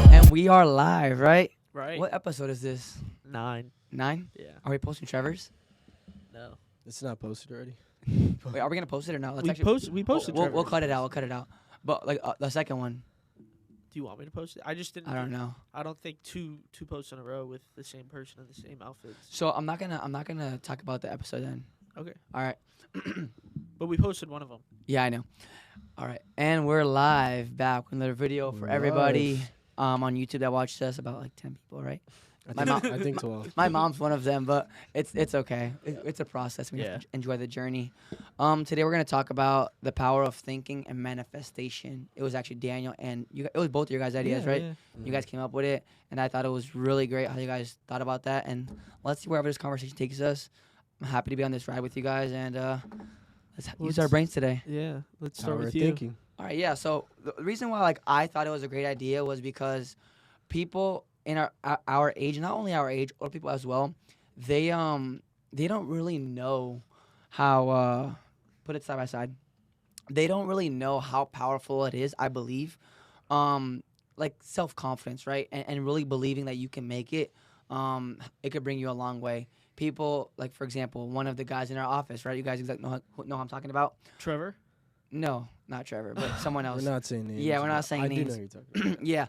And we are live, right? Right. What episode is this? 9. 9? Yeah. Are we posting Trevor's? No. It's not posted already. Wait, are we gonna post it or not? We posted We'll Trevor's. cut it out. We'll cut it out. But like the second one, Do you want me to post it? I just didn't. I don't know. I don't think two posts in a row with the same person in the same outfits. So I'm not gonna talk about the episode then. Okay. All right. But we posted one of them. Yeah, I know. All right, and we're live back with another video for everybody on YouTube that watched us. About like 10 people, right? I think 12. My mom's one of them, but it's okay. It's a process. We have Yeah. to enjoy the journey. Today we're gonna talk about the power of thinking and manifestation. It was actually Daniel and you. It was both of your guys' ideas, right? Yeah. You guys came up with it, and I thought it was really great how you guys thought about that. And let's see wherever this conversation takes us. I'm happy to be on this ride with you guys, and let's use our brains today. Yeah. Let's How start we're with you. thinking. All right, yeah. So the reason why I thought it was a great idea was because people in our age, not only our age, older people as well, they don't really know how put it side by side. They don't really know how powerful it is, I believe. Like self-confidence, right? And really believing that you can make it. It could bring you a long way. People, like for example, one of the guys in our office, right? You guys know who I'm talking about? Trevor. No, not Trevor, but someone else. We're not saying names. Yeah, we're not saying I names. do know who you're talking about. Yeah,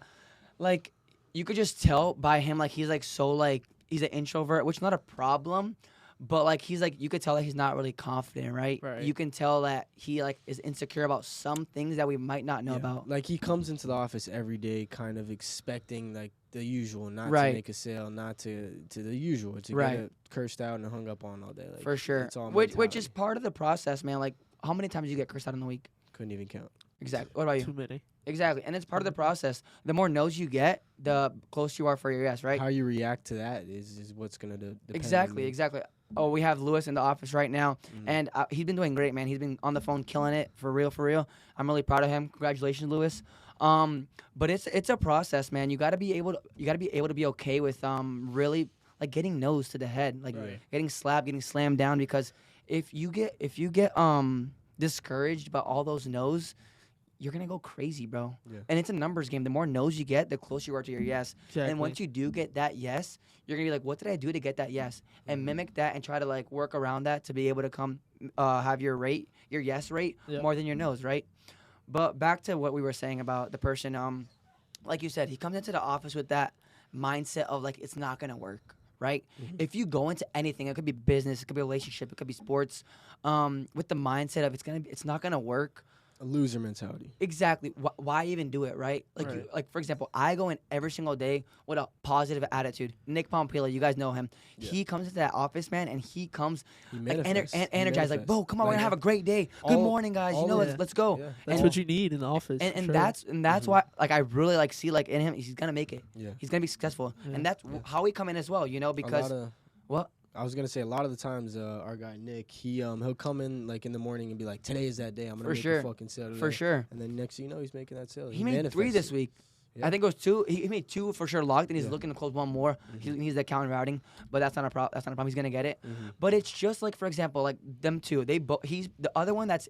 like you could just tell by him, like he's like so like he's an introvert, which is not a problem, but like he's like you could tell that he's not really confident, right? Right. You can tell that he like is insecure about some things that we might not know Yeah. about. Like he comes into the office every day kind of expecting like the usual, not Right. to make a sale, not to the usual, to Right. get it cursed out and hung up on all day. Like, For sure, it's all which is mentality. part of the process, man. Like how many times do you get cursed out in a week? Couldn't even count. Exactly. What about you? Too many. Exactly, and it's part of the process. The more no's you get, the closer you are for your yes, right? How you react to that is what's gonna depend on Exactly, you. exactly. Oh, we have Lewis in the office right now, Mhm. and he's been doing great, man. He's been on the phone killing it for real, for real. I'm really proud of him. Congratulations, Lewis. But it's a process, man. You gotta be able to be okay with really like getting no's to the head, like Right. getting slapped, getting slammed down. Because if you get discouraged by all those no's, you're gonna go crazy, bro. Yeah. And it's a numbers game. The more no's you get, the closer you are to your yes. Exactly. And once you do get that yes, you're gonna be like, what did I do to get that yes? And mimic that and try to like work around that to be able to come have your yes rate Yep. more than your no's, right? But back to what we were saying about the person, like you said, he comes into the office with that mindset of like it's not gonna work, right? If you go into anything, it could be business, it could be a relationship, it could be sports, with the mindset of it's not gonna work. A loser mentality. Exactly. Why even do it, right? Like, Right. like for example, I go in every single day with a positive attitude. Nick Pompila, you guys know him. Yeah. He comes into that office, man, and he comes He like manifests. He energized, like, bro, come on, we're gonna have a great day. Good all- morning, guys. You all know, of let's go. Yeah. That's and- what you need in the office. And for sure. that's why like I really like see like in him he's gonna make it. Yeah. He's gonna be successful, Yeah. and that's how we come in as well. You know, because what? I was gonna say a lot of the times our guy Nick he'll come in like in the morning and be like, today is that day, I'm gonna For make sure. a fucking sale today. For sure. And then next thing you know, he's making that sale. He made 3 manifests this it. week. Yeah. I think it was 2. He made 2 for sure locked, and he's Yeah. looking to close 1 more. He needs the account routing, but that's not a problem. That's not a problem. He's gonna get it. Mhm. But it's just like, for example, like them 2. He's the other one that's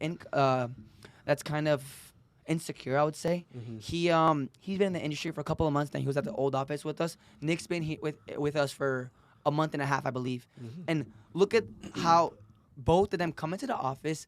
that's kind of insecure, I would say. Mhm. He's been in the industry for a couple of months now. He was at the old office with us. Nick's been with us for a month and a half, I believe. Mhm. And look at how both of them come into the office,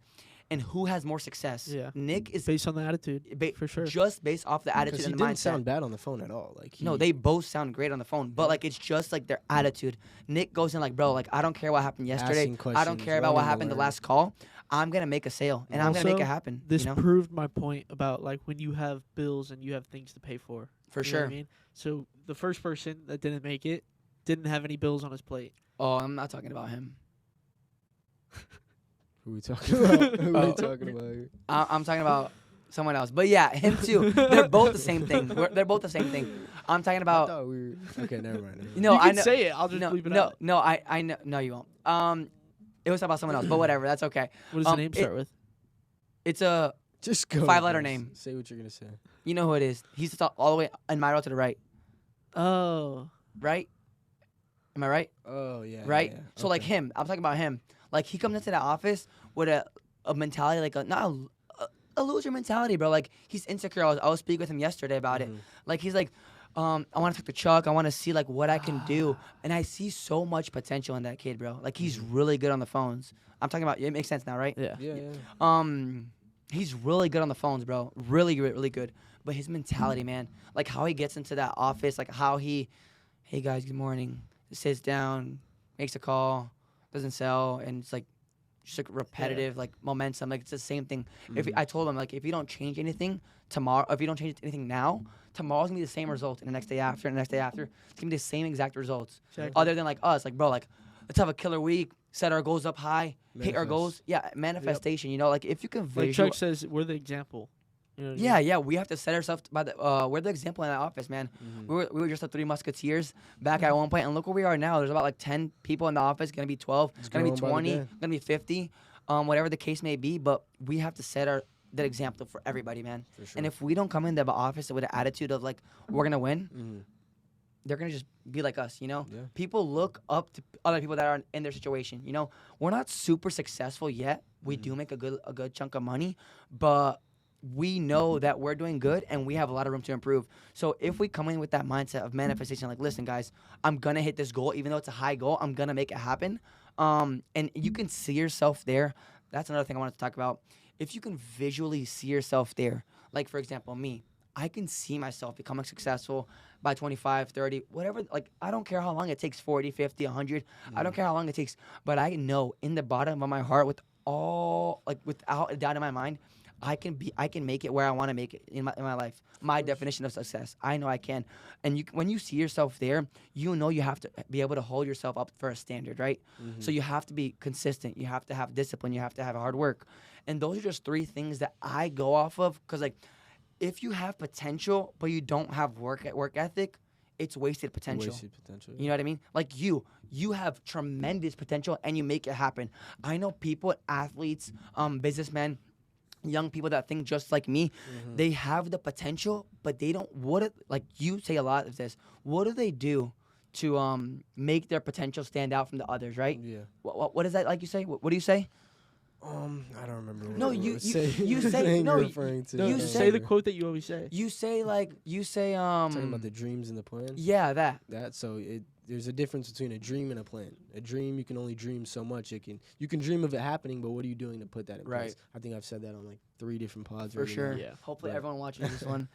and who has more success. Yeah. Nick is Based on the attitude. for sure. just based off the attitude Because he and the didn't mindset. sound bad on the phone at all. Like No, they both sound great on the phone, but like it's just like their attitude. Nick goes in like, bro, like I don't care what happened yesterday. Asking I don't questions, care about what wanting to happened the learn. last call. I'm gonna make a sale, and I'm gonna make Also, it happen. This you know? proved my point about like when you have bills and you have things to pay for. For You know what sure. I mean? So the first person that didn't make it didn't have any bills on his plate. Oh, I'm not talking about him. Who we talking about? Who Oh. we talking about here? I'm talking about someone else. But yeah, him too. They're both the same thing. They're both the same thing. I'm talking I about. thought we were okay. Never mind. You know, you I can know. say it. I'll just No, leave it no, out. no. I know. No, you won't. It was about someone else, but whatever. That's okay. What does the um, name it- start with? It's a. Just go. 5-letter bro. name. Say what you're gonna say. You know who it is. He's all the way in my row to the right. Oh. Right? Am I right? Oh yeah. Right? yeah, So like okay. him, I'm talking about him. Like he comes into the office with a mentality like a not a loser mentality, bro. Like, he's insecure. I was speaking with him yesterday about it. Like, he's like, I want to talk to Chuck. I want to see, like, what I can do. And I see so much potential in that kid, bro. Like, he's really good on the phones. I'm talking about, it makes sense now, right? Yeah. He's really good on the phones, bro. Really, really good. But his mentality, man, like how he gets into that office, like how he, hey guys, good morning, sits down, makes a call, doesn't sell, and it's like just like repetitive, like momentum. Like it's the same thing. If I told him, like, if you don't change anything tomorrow, if you don't change anything now, tomorrow's gonna be the same result, and the next day after, and the next day after, it's gonna be the same exact results. Exactly. Other than like us, like, bro, like, let's have a killer week, set our goals up high, hit our goals. Yeah, manifestation. You know, like if you can Like Chuck says, we're the example. You know what I mean? Yeah, we have to set ourselves by the. We're the example in that office, man. We were just the Three Musketeers back at one point, and look where we are now. There's about like 10 people in the office. Gonna be 12. It's gonna be 20. Gonna be 50. Whatever the case may be, but we have to set that example for everybody, man. For sure. And if we don't come into the office with an attitude of like we're gonna win, they're gonna just be like us, you know. Yeah. People look up to other people that are in their situation. You know, we're not super successful yet. We do make a good chunk of money, but we know that we're doing good and we have a lot of room to improve. So if we come in with that mindset of manifestation, like, listen, guys, I'm gonna hit this goal, even though it's a high goal, I'm gonna make it happen. And you can see yourself there. That's another thing I wanted to talk about. If you can visually see yourself there, like for example, me, I can see myself becoming successful by 25, 30, whatever. Like, I don't care how long it takes, 40, 50, 100. I don't care how long it takes, but I know in the bottom of my heart, without a doubt in my mind, I can make it where I want to make it in my life. My definition of success. I know I can. And when you see yourself there, you know you have to be able to hold yourself up for a standard, right? So you have to be consistent. You have to have discipline. You have to have hard work. And those are just 3 things that I go off of. Because, like, if you have potential, but you don't have work ethic, it's wasted potential. You know what I mean? Like you have tremendous potential and you make it happen. I know people, athletes, businessmen, young people that think just like me, they have the potential, but they don't. Like you say a lot of this. What do they do to make their potential stand out from the others? Right? Yeah. What is that? Like you say? What do you say? I don't remember. What No, it you was. you say no. Referring to. you say the quote that you always say. You say talking about the dreams and the plans. Yeah, that. So there's a difference between a dream and a plan. A dream, you can only dream so much. You can dream of it happening, but what are you doing to put that in place? I think I've said that on like 3 different pods. For sure. Yeah. Hopefully everyone watching this one.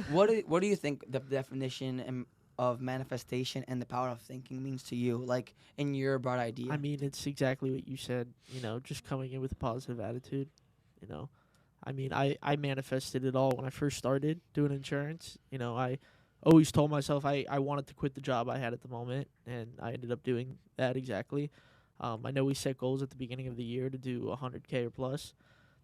What do you think the definition of manifestation and the power of thinking means to you, like in your broad idea? I mean, it's exactly what you said, you know, just coming in with a positive attitude, you know. I mean, I manifested it all when I first started doing insurance. You know, I always told myself I wanted to quit the job I had at the moment, and I ended up doing that exactly. I know we set goals at the beginning of the year to do 100K or plus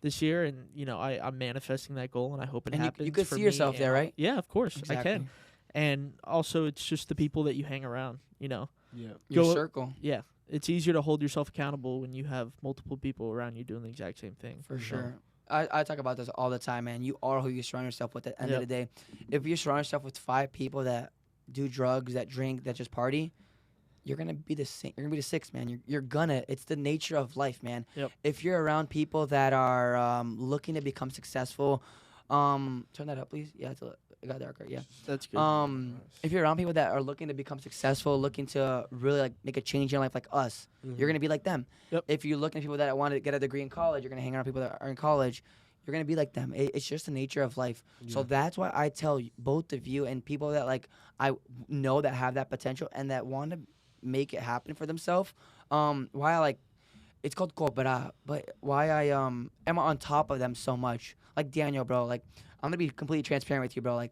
this year, and, you know, I'm manifesting that goal, and I hope it happens. You could for see me yourself there, and- right? Yeah, of course, Exactly. I can. And also, it's just the people that you hang around, you know. Yeah. Your Go- circle. Yeah, it's easier to hold yourself accountable when you have multiple people around you doing the exact same thing. For sure. I talk about this all the time, man. You are who you surround yourself with at the end of the day. If you surround yourself with 5 people that do drugs, that drink, that just party, you're gonna be the same. You're gonna be the 6th, man. You're gonna. It's the nature of life, man. Yep. If you're around people that are looking to become successful, turn that up, please. Yeah, it got darker. Yeah. That's good. If you're around people that are looking to become successful, looking to really like make a change in life, like us, you're gonna be like them. Yep. If you're looking at people that want to get a degree in college, you're gonna hang around people that are in college. You're gonna be like them. It's just the nature of life. So that's why I tell both of you and people that like I know that have that potential and that want to make it happen for themselves. Why I like it's called cooperar, but why I am on top of them so much. Like Daniel, bro. Like I'm gonna be completely transparent with you, bro. Like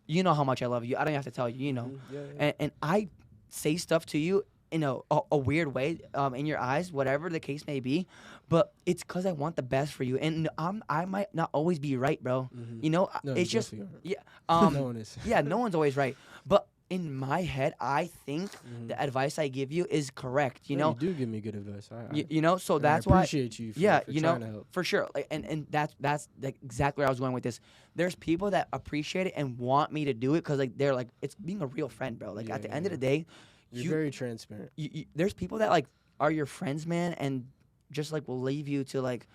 you know how much I love you. I don't have to tell you. You know, and I say stuff to you in a weird way, in your eyes, whatever the case may be, but it's because I want the best for you, and I might not always be right, bro. You know, No, it's you just definitely yeah. no one is. Yeah, no one's always right, but in my head, I think the advice I give you is correct. You No, know, you do give me good advice. you know, so and that's I why. appreciate you. For, Yeah, for you trying know, to help. for sure. Like, and that's like exactly where I was going with this. There's people that appreciate it and want me to do it because like they're like it's being a real friend, bro. Like at the end of the day, You're very transparent. there's people that like are your friends, man, and just like will leave you to like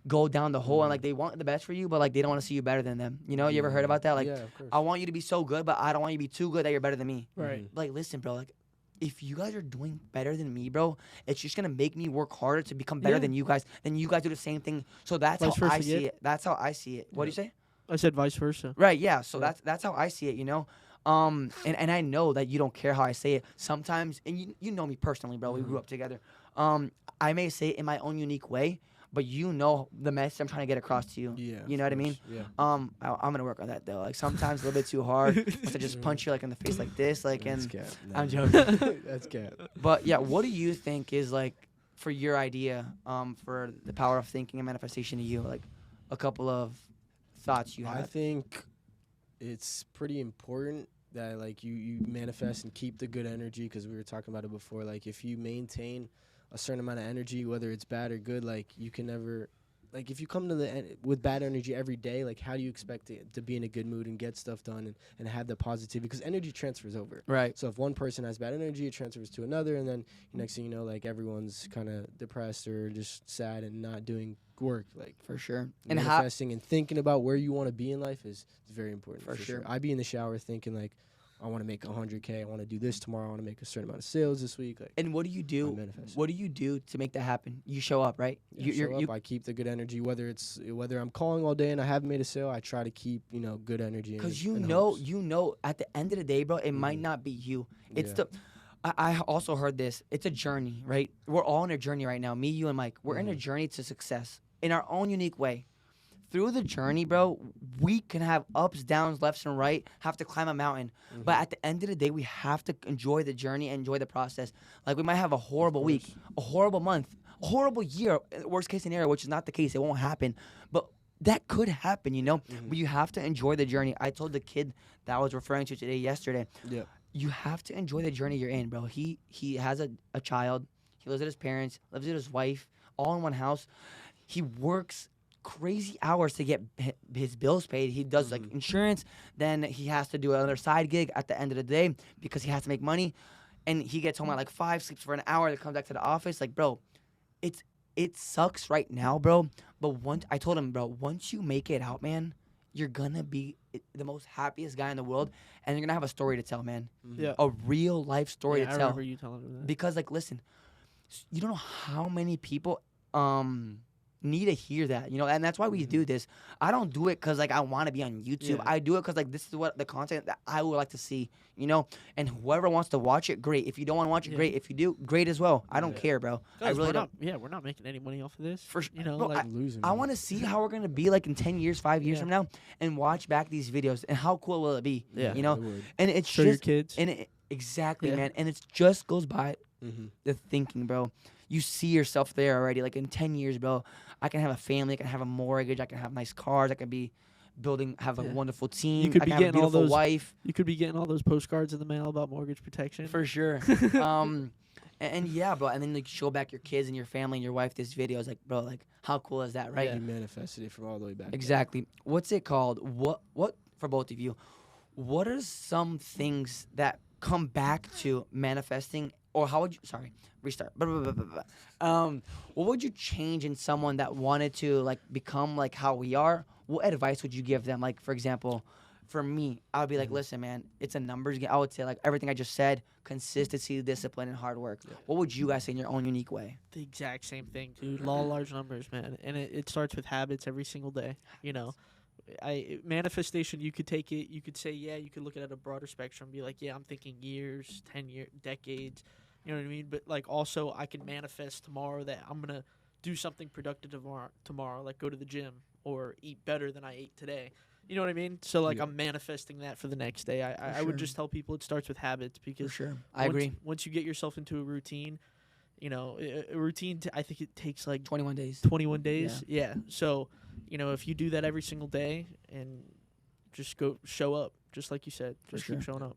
go down the hole and like they want the best for you, but like they don't want to see you better than them. You know, you ever heard about that? Like, yeah, of course. I want you to be so good, but I don't want you to be too good that you're better than me. Right. Like, listen, bro, like if you guys are doing better than me, bro, it's just gonna make me work harder to become better than you guys. Then you guys do the same thing. So that's Vice how I versa, see yeah. it. That's how I see it. What do you say? I said vice versa. Right, yeah. So Yeah. that's how I see it, you know. And I know that you don't care how I say it. Sometimes, and you know me personally, bro. We grew up together. I may say it in my own unique way, but you know the message I'm trying to get across to you. Yeah, You know what I mean? Yeah. I'm gonna work on that though. Like sometimes a little bit too hard. Once I just punch you like in the face like this, like That's and cap. I'm No. joking. That's cap. But yeah, what do you think is like for your idea, for the power of thinking and manifestation to you? Like a couple of thoughts you I have. think it's pretty important that like you manifest and keep the good energy, because we were talking about it before. Like if you maintain a certain amount of energy, whether it's bad or good, like you can never, like if you come to with bad energy every day, like how do you expect to be in a good mood and get stuff done and have the positivity? Because energy transfers over. Right. So if one person has bad energy, it transfers to another, and then next thing you know, like everyone's kind of depressed or just sad and not doing work. Like For sure. And manifesting and thinking about where you want to be in life is very important. For sure. I be in the shower thinking like, I want to make 100K. I want to do this tomorrow. I want to make a certain amount of sales this week. Like, And what do you do? manifesting. What do you do to make that happen? You show up, right? I show up, I keep the good energy. Whether I'm calling all day and I haven't made a sale, I try to keep good energy. Because and you hopes. know, at the end of the day, bro, it might not be you. It's Yeah. I also heard this. It's a journey, right? We're all on a journey right now. Me, you, and Mike. We're in a journey to success in our own unique way. Through the journey, bro, we can have ups, downs, lefts, and right, have to climb a mountain. But at the end of the day, we have to enjoy the journey, enjoy the process. Like, we might have a horrible week, a horrible month, a horrible year, worst case scenario, which is not the case. It won't happen. But that could happen, you know? But you have to enjoy the journey. I told the kid that I was referring to yesterday, Yeah. you have to enjoy the journey you're in, bro. He has a child. He lives with his parents, lives with his wife, all in one house. He works crazy hours to get his bills paid. He does like insurance, then he has to do another side gig at the end of the day because he has to make money, and he gets home at like 5, sleeps for an hour, then comes back to the office. Like, bro, it sucks right now, bro, but I told him, bro, once you make it out, man, you're gonna be the most happiest guy in the world, and you're gonna have a story to tell, man. Yeah. A real life story Yeah, to I tell. remember you telling me that. Because, like, listen, you don't know how many people need to hear that, you know, and that's why we do this. I don't do it because, like, I want to be on YouTube. Yeah. I do it because, like, this is what the content that I would like to see, you know, and whoever wants to watch it, great. If you don't want to watch it, Yeah. great. If you do, great as well. I don't Yeah. care, bro. I Guys, really we're don't. we're not making any money off of this. For You know, bro, like, Losing. I man. want to see how we're going to be, like, in 10 years, 5 years Yeah. from now, and watch back these videos, and how cool will it be, Yeah. you know? It would. And it's show your just, kids. and exactly, Yeah. man, and it just goes by Mhm. the thinking, bro. You see yourself there already. Like in 10 years, bro, I can have a family, I can have a mortgage, I can have nice cars, I can be have a Yeah. wonderful team, could I be can have a getting all beautiful those- wife, You could be getting all those postcards in the mail about mortgage protection. for sure. And yeah, bro, and then like show back your kids and your family and your wife this video. It's like, bro, like how cool is that, right? You manifested it from all the way back. then. Exactly. What's it called? What for both of you? What are some things that come back to manifesting, or how would you? Sorry, restart. What would you change in someone that wanted to like become like how we are? What advice would you give them? Like, for example, for me, I would be like, listen, man, it's a numbers game. I would say like everything I just said: consistency, discipline, and hard work. What would you guys say in your own unique way? The exact same thing, dude. Law of large numbers, man, and it starts with habits every single day. You know, manifestation. You could take it. You could say, yeah. You could look at it at a broader spectrum. Be like, yeah, I'm thinking years, 10 years, decades. You know what I mean? But like, also, I can manifest tomorrow that I'm gonna do something productive tomorrow, like go to the gym or eat better than I ate today. You know what I mean? So like, Yeah. I'm manifesting that for the next day. I would sure. just tell people it starts with habits For because sure, I agree. Once you get yourself into a routine, you know, a routine. I think it takes like 21 days. 21 days. Yeah. So, you know, if you do that every single day and just show up, just like you said, just keep showing up.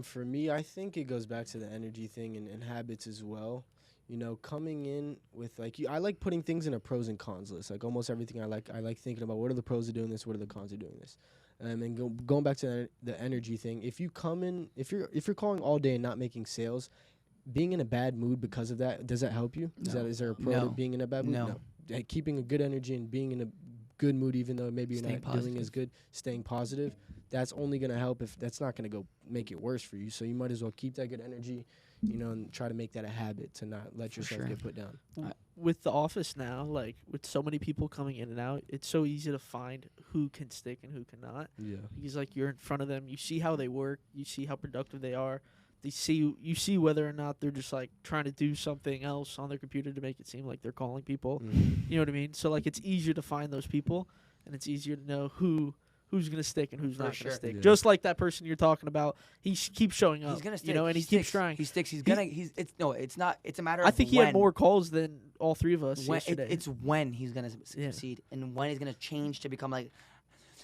For me, I think it goes back to the energy thing and habits as well. You know, coming in with like I like putting things in a pros and cons list. Like almost everything I like thinking about what are the pros of doing this, what are the cons of doing this. And going back to the energy thing, if you come in, if you're calling all day and not making sales, being in a bad mood because of that, does that help you? No. Is there a pro No. to being in a bad mood? No. keeping a good energy and being in a good mood, even though maybe you're Staying not feeling positive. as good, staying positive, that's only going to help. If that's not going to go make it worse for you. So you might as well keep that good energy, and try to make that a habit to not let For yourself sure. get put down. With the office now, like with so many people coming in and out, it's so easy to find who can stick and who cannot. Yeah. Because like you're in front of them, you see how they work, you see how productive they are. You see whether or not they're just like trying to do something else on their computer to make it seem like they're calling people. You know what I mean? So like it's easier to find those people, and it's easier to know who's gonna stick and who's For not sure. gonna stick. Yeah. Just like that person you're talking about, keeps showing up. He's gonna stick. You know, and he keeps sticks. trying. He sticks. He's He- gonna. It's no. It's not. It's a matter of. I think he when. had more calls than all three of us When yesterday. it's when he's gonna Yeah. succeed, and when he's gonna change to become like.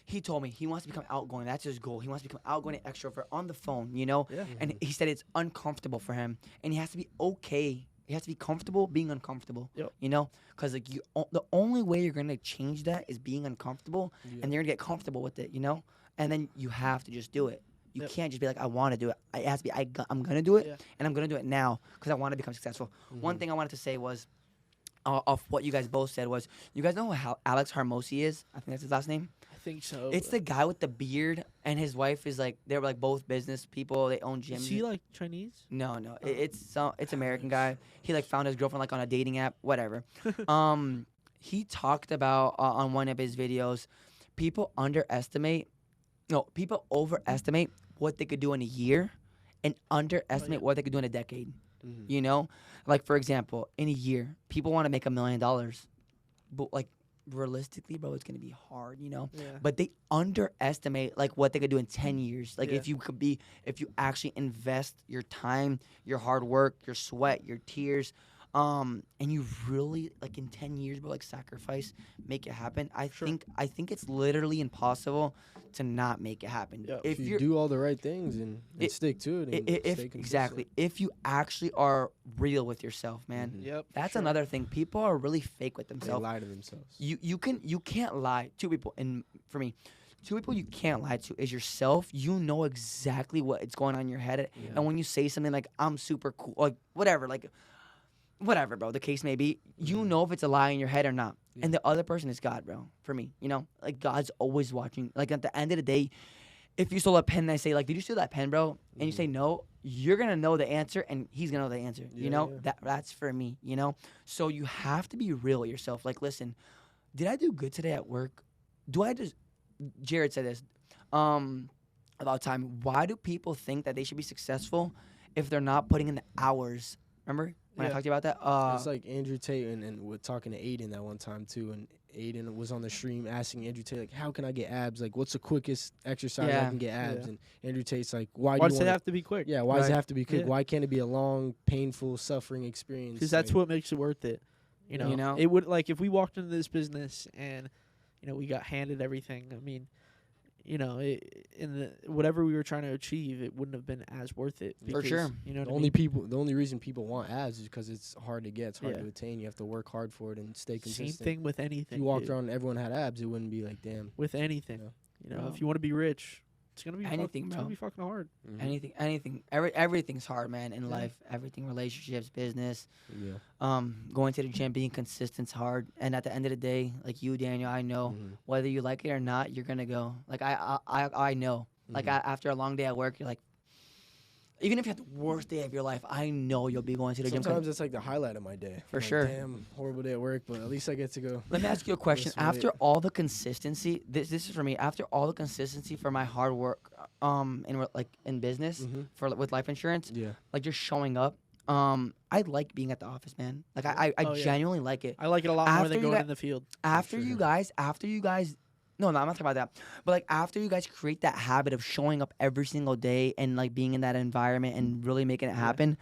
He told me he wants to become outgoing. That's his goal. He wants to become outgoing and extrovert on the phone. Yeah. And he said it's uncomfortable for him, and he has to be okay. He has to be comfortable being uncomfortable. Yep. Because like the only way you're gonna change that is being uncomfortable, Yeah. and you're gonna get comfortable with it. And then you have to just do it. You Yep. can't just be like, I want to do it. It has to be, I'm gonna do it, Yeah. and I'm gonna do it now because I want to become successful. One thing I wanted to say was, off what you guys both said was, you guys know how Alex Harmosi is? I think that's his last name. I think so. It's the guy with the beard, and his wife is like, they're like both business people. They own gyms. Is he like Chinese? No, Oh. it's American guy. He like found his girlfriend like on a dating app, whatever. He talked about on one of his videos, people overestimate what they could do in a year, and underestimate what they could do in a decade. Like for example, in a year, people want to make $1 million, but like realistically, bro, it's gonna be hard. Yeah. But they underestimate like what they could do in 10 years. Like Yeah. if you actually invest your time, your hard work, your sweat, your tears, and you really like in 10 years, bro, like sacrifice, make it happen. I think it's literally impossible to not make it happen. Yeah. If you you're do all the right things and It- stick to it, and stay consistent. exactly, if you actually are real with yourself, man. Mhm. Yep. That's sure. another thing. People are really fake with They themselves. lie to themselves. You can't lie. Two people, and for me, two people you can't lie to is yourself. You know exactly what is going on in your head, Yeah. and when you say something like "I'm super cool," like whatever, bro, the case may be, you Mhm. know if it's a lie in your head or not. Yeah. And the other person is God, bro. For me, like God's always watching. Like at the end of the day, if you stole a pen and I say like, "Did you steal that pen, bro?" and you say no, you're gonna know the answer, and he's gonna know the answer. Yeah. That's for me. So you have to be real with yourself. Like, listen, did I do good today at work? Jared said this about time. Why do people think that they should be successful if they're not putting in the hours? Remember when I Yeah. talked to you about that? It's like Andrew Tate and we're talking to Aiden that one time too, and Aiden was on the stream asking Andrew Tate like, "How can I get abs? Like, what's the quickest exercise I Yeah. can get abs?" Yeah. And Andrew Tate's like, "Why Why do does you it want? have to be quick? Yeah, why does it Right. have to be quick? Yeah. Why can't it be a long, painful, suffering experience? Because that's Like, what makes it worth it. You know? You know? It would like if we walked into this business and we got handed everything. I mean, whatever we were trying to achieve, it wouldn't have been as worth it. For because, sure. You know The what I mean? only reason people want abs is because it's hard to get, it's hard Yeah. to attain. You have to work hard for it and stay Same consistent. thing with If anything. you walked dude. around and everyone had abs, it wouldn't be like, damn. With anything. Yeah. Bro. If you want to be rich, it's gonna be Anything, It's bro. gonna be fucking hard. Anything. Everything's hard, man, in Yeah. life. Everything, relationships, business. Yeah. Going to the gym, being consistent's hard. And at the end of the day, like you, Daniel, I know Mhm. whether you like it or not, you're gonna go. Like I know. Like Mhm. after a long day at work, you're like, even if you have the worst day of your life, I know you'll be going to the gym. 'cause- Sometimes it's like the highlight of my day. For I'm like, sure. Damn, horrible day at work, but at least I get to go. Let me ask you a question. That's right. After all the consistency, this is for me. After all the consistency for my hard work, in business Mhm. with life insurance, Yeah. like just showing up. I like being at the office, man. Like I Oh, yeah. genuinely like it. I like it a lot more After than you going got- in the field. After sure. you guys, no, I'm not talking about that. But like after you guys create that habit of showing up every single day and like being in that environment and really making it Yeah. happen,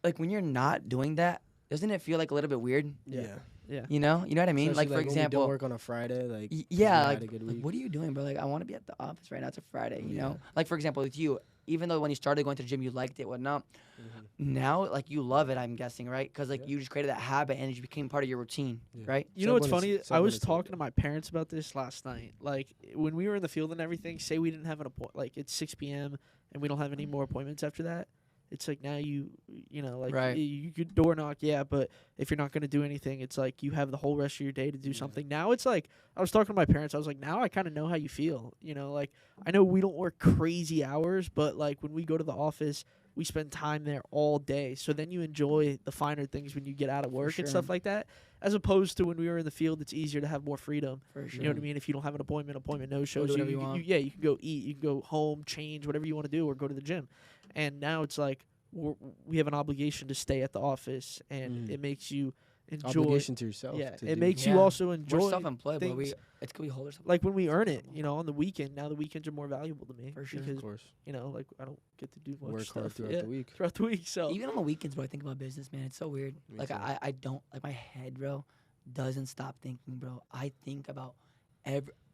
like when you're not doing that, doesn't it feel like a little bit weird? Yeah. Yeah. You know what I mean? Especially, Like for when we example, don't work on a Friday, like yeah, we like, had a good like, week. what are you doing, bro? Like I want to be at the office right now. It's a Friday, you Yeah. know. Like for example, with you, even though when you started going to the gym, you liked it, whatnot. Mhm. Now, like you love it, I'm guessing, right? Because like Yeah. you just created that habit and it just became part of your routine, Yeah. right? You know what's Except when funny? it's- I except when was it's talking like to my parents about this last night. Like when we were in the field and everything, say we didn't have an appointment, like it's 6 p.m. and we don't have any more appointments after that. It's like now you know, like Right. you could door knock, yeah, but if you're not going to do anything, it's like you have the whole rest of your day to do something. Now it's like, I was talking to my parents, I was like, now I kind of know how you feel. You know, like I know we don't work crazy hours, but like when we go to the office, we spend time there all day. So then you enjoy the finer things when you get out of work and stuff like that. As opposed to when we were in the field, it's easier to have more freedom. For sure. You know what I mean? If you don't have an appointment no shows. do whatever you want. You can go eat, you can go home, change, whatever you want to do, or go to the gym. And now it's like we have an obligation to stay at the office, and it makes you enjoy. Obligation to yourself. Yeah, to it do. makes you also enjoy. We're self-employed, but things. it's we hold ourselves. Like when we earn it, you know, on the weekend. Now the weekends are more valuable to me. For sure. Because, Of course. you know, like I don't get to do much Work stuff hard throughout the week. throughout the week. So Even on the weekends, bro, I think about business, man. It's so weird. Me Like too. I don't like my head, bro, doesn't stop thinking, bro. I think about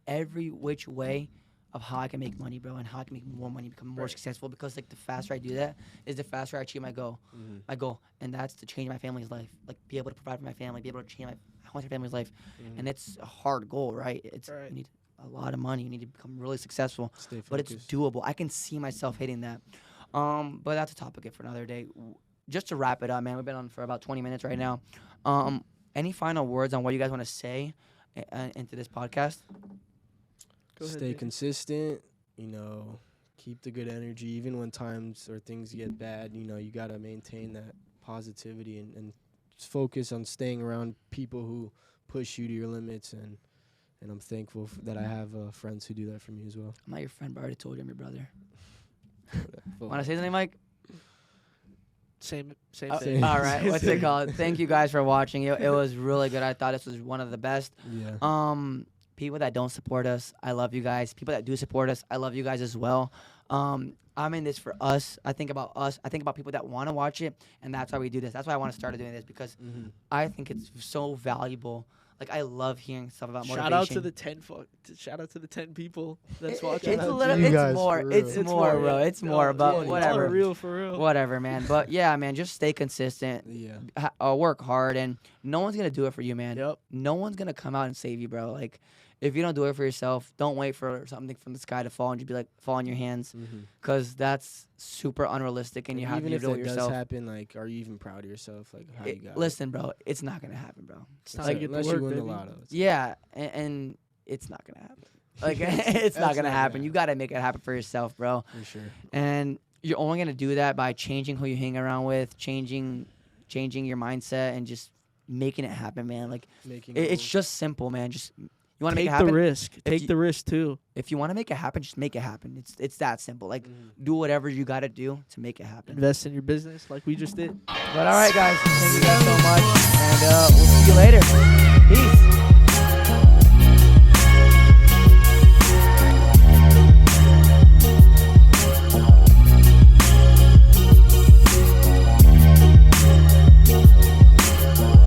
every which way of how I can make money, bro, and how I can make more money, become more successful. Because like the faster I do that, is the faster I achieve my goal. My goal, and that's to change my family's life, like be able to provide for my family, be able to change my family's life, and it's a hard goal, right? It's you need a lot of money, you need to become really successful, Stay but it's focused. doable. I can see myself hitting that. But that's a topic for another day. Just to wrap it up, man, we've been on for about 20 minutes right now. Any final words on what you guys want to say into this podcast? Go ahead, Stay Nathan. consistent, you know, keep the good energy. Even when times or things get bad, you know, you got to maintain that positivity and just focus on staying around people who push you to your limits. And I'm thankful that I have friends who do that for me as well. I'm not your friend, but I already told you I'm your brother. Well, Want to say something, Mike? Same Oh, thing. all right. What's it called? Thank you guys for watching. It was really good. I thought this was one of the best. Yeah. People that don't support us, I love you guys. People that do support us, I love you guys as well. I'm in this for us. I think about us. I think about people that want to watch it, and that's why we do this. That's why I want to start doing this, because I think it's so valuable. Like, I love hearing stuff about motivation. Shout out to the 10 people that's It- watching. it's a Shout out little, to you it's guys, more, for it's real. more, bro. yeah. It's more, but totally, whatever. For real. Whatever, man. But yeah, man, just stay consistent. Yeah. Work hard, and no one's gonna do it for you, man. Yep. No one's gonna come out and save you, bro. Like, if you don't do it for yourself, don't wait for something from the sky to fall and just be like, fall in your hands, because that's super unrealistic, and you have even to if do it that does yourself. happen, like, are you even proud of yourself? Like, how you got it? Listen, bro, it's not gonna happen, bro. It's not Like, gonna get Unless to work, you win the baby. lotto. Yeah, and it's not gonna happen. Like, it's not gonna happen. You gotta make it happen for yourself, bro. For sure. And you're only gonna do that by changing who you hang around with, changing your mindset, and just making it happen, man. Like, Making it's goals. just simple, man. Just you want to make Take it happen. the risk. Take you- the risk too. If you want to make it happen, just make it happen. It's that simple. Like, do whatever you gotta do to make it happen. Invest in your business like we just did. But all right, guys, thank you guys so much, and we'll see you later. Peace.